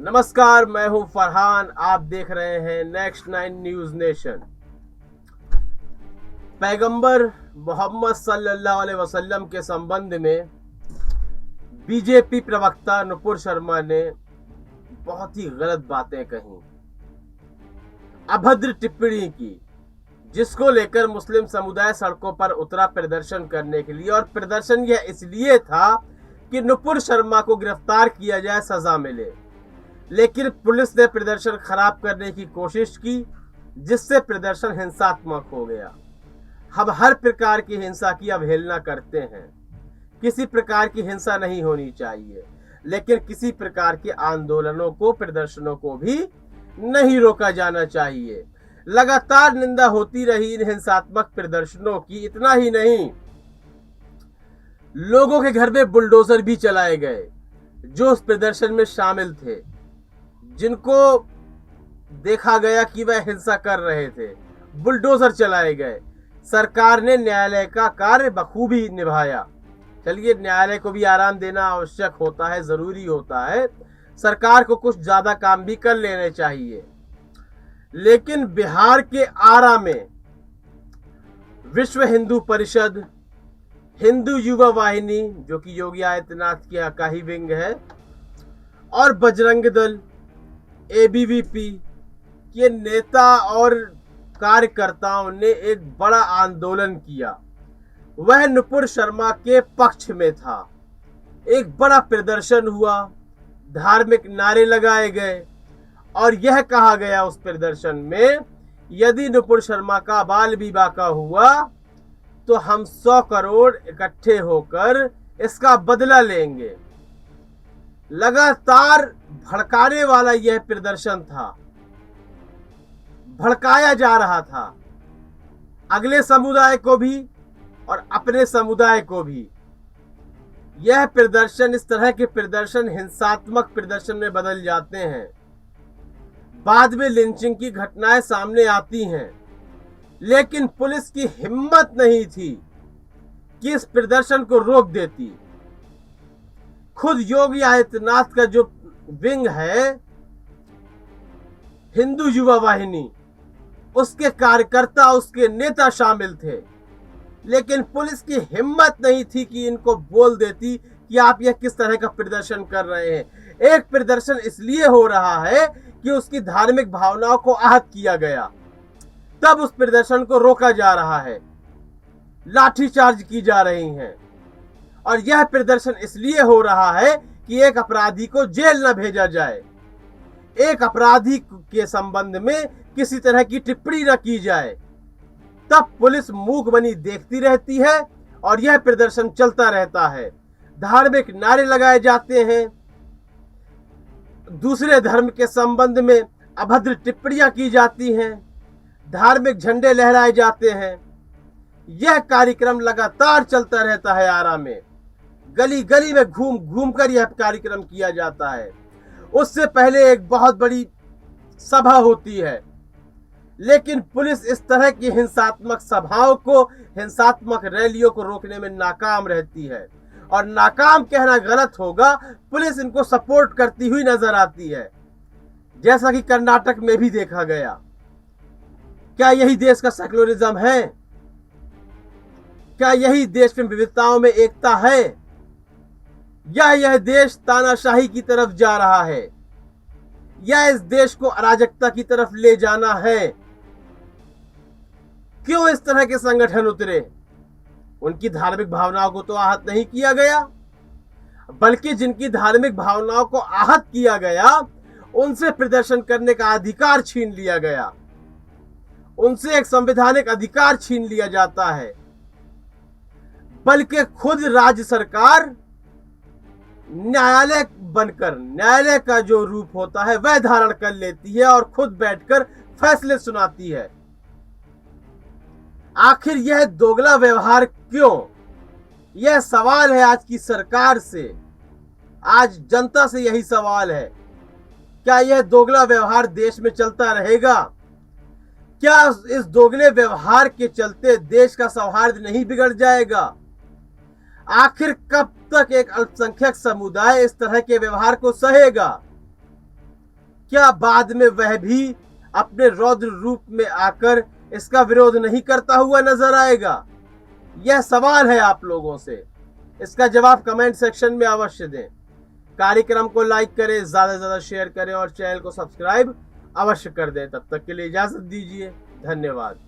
नमस्कार, मैं हूं फरहान। आप देख रहे हैं नेक्स्ट 9 न्यूज नेशन। पैगंबर मोहम्मद सल्लल्लाहु अलैहि वसल्लम के संबंध में बीजेपी प्रवक्ता नुपुर शर्मा ने बहुत ही गलत बातें कही, अभद्र टिप्पणी की, जिसको लेकर मुस्लिम समुदाय सड़कों पर उतरा प्रदर्शन करने के लिए। और प्रदर्शन यह इसलिए था कि नुपुर शर्मा को गिरफ्तार किया जाए, सजा मिले। लेकिन पुलिस ने प्रदर्शन खराब करने की कोशिश की, जिससे प्रदर्शन हिंसात्मक हो गया। हम हर प्रकार की हिंसा की अवहेलना करते हैं। किसी प्रकार की हिंसा नहीं होनी चाहिए, लेकिन किसी प्रकार के आंदोलनों को, प्रदर्शनों को भी नहीं रोका जाना चाहिए। लगातार निंदा होती रही इन हिंसात्मक प्रदर्शनों की। इतना ही नहीं, लोगों के घर में बुलडोजर भी चलाए गए जो उस प्रदर्शन में शामिल थे, जिनको देखा गया कि वह हिंसा कर रहे थे। बुलडोजर चलाए गए। सरकार ने न्यायालय का कार्य बखूबी निभाया। चलिए, न्यायालय को भी आराम देना आवश्यक होता है, जरूरी होता है। सरकार को कुछ ज्यादा काम भी कर लेने चाहिए। लेकिन बिहार के आरा में विश्व हिंदू परिषद, हिंदू युवा वाहिनी जो कि योगी आदित्यनाथ का ही विंग है, और बजरंग दल, एबीवीपी के नेता और कार्यकर्ताओं ने एक बड़ा आंदोलन किया। वह नुपुर शर्मा के पक्ष में था। एक बड़ा प्रदर्शन हुआ, धार्मिक नारे लगाए गए और यह कहा गया उस प्रदर्शन में, यदि नुपुर शर्मा का बाल विवाह का हुआ तो हम 100 करोड़ इकट्ठे होकर इसका बदला लेंगे। लगातार भड़काने वाला यह प्रदर्शन था। भड़काया जा रहा था अगले समुदाय को भी और अपने समुदाय को भी। यह प्रदर्शन, इस तरह के प्रदर्शन हिंसात्मक प्रदर्शन में बदल जाते हैं। बाद में लिंचिंग की घटनाएं सामने आती हैं, लेकिन पुलिस की हिम्मत नहीं थी कि इस प्रदर्शन को रोक देती। खुद योगी आदित्यनाथ का जो विंग है, हिंदू युवा वाहिनी, उसके कार्यकर्ता, उसके नेता शामिल थे। लेकिन पुलिस की हिम्मत नहीं थी कि इनको बोल देती कि आप यह किस तरह का प्रदर्शन कर रहे हैं। एक प्रदर्शन इसलिए हो रहा है कि उसकी धार्मिक भावनाओं को आहत किया गया, तब उस प्रदर्शन को रोका जा रहा है, लाठीचार्ज की जा रही हैं। और यह प्रदर्शन इसलिए हो रहा है कि एक अपराधी को जेल न भेजा जाए, एक अपराधी के संबंध में किसी तरह की टिप्पणी न की जाए। तब पुलिस मूक बनी देखती रहती है और यह प्रदर्शन चलता रहता है। धार्मिक नारे लगाए जाते हैं, दूसरे धर्म के संबंध में अभद्र टिप्पणियां की जाती हैं, धार्मिक झंडे लहराए जाते हैं। यह कार्यक्रम लगातार चलता रहता है। आरा में गली गली में घूम घूम कर यह कार्यक्रम किया जाता है। उससे पहले एक बहुत बड़ी सभा होती है, लेकिन पुलिस इस तरह की हिंसात्मक सभाओं को, हिंसात्मक रैलियों को रोकने में नाकाम रहती है। और नाकाम कहना गलत होगा, पुलिस इनको सपोर्ट करती हुई नजर आती है, जैसा कि कर्नाटक में भी देखा गया। क्या यही देश का सेक्युलरिज्म है? क्या यही देश में विविधताओं में एकता है? या यह देश तानाशाही की तरफ जा रहा है? या इस देश को अराजकता की तरफ ले जाना है? क्यों इस तरह के संगठन उतरे? उनकी धार्मिक भावनाओं को तो आहत नहीं किया गया, बल्कि जिनकी धार्मिक भावनाओं को आहत किया गया, उनसे प्रदर्शन करने का अधिकार छीन लिया गया। उनसे एक संवैधानिक अधिकार छीन लिया जाता है। बल्कि खुद राज्य सरकार न्यायालय बनकर, न्यायालय का जो रूप होता है वह धारण कर लेती है और खुद बैठकर फैसले सुनाती है। आखिर यह दोगला व्यवहार क्यों? यह सवाल है आज की सरकार से, आज जनता से यही सवाल है। क्या यह दोगला व्यवहार देश में चलता रहेगा? क्या इस दोगले व्यवहार के चलते देश का सौहार्द नहीं बिगड़ जाएगा? आखिर कब तक एक अल्पसंख्यक समुदाय इस तरह के व्यवहार को सहेगा? क्या बाद में वह भी अपने रौद्र रूप में आकर इसका विरोध नहीं करता हुआ नजर आएगा? यह सवाल है आप लोगों से। इसका जवाब कमेंट सेक्शन में अवश्य दें। कार्यक्रम को लाइक करें, ज्यादा से ज्यादा शेयर करें और चैनल को सब्सक्राइब अवश्य कर दें। तब तक के लिए इजाजत दीजिए। धन्यवाद।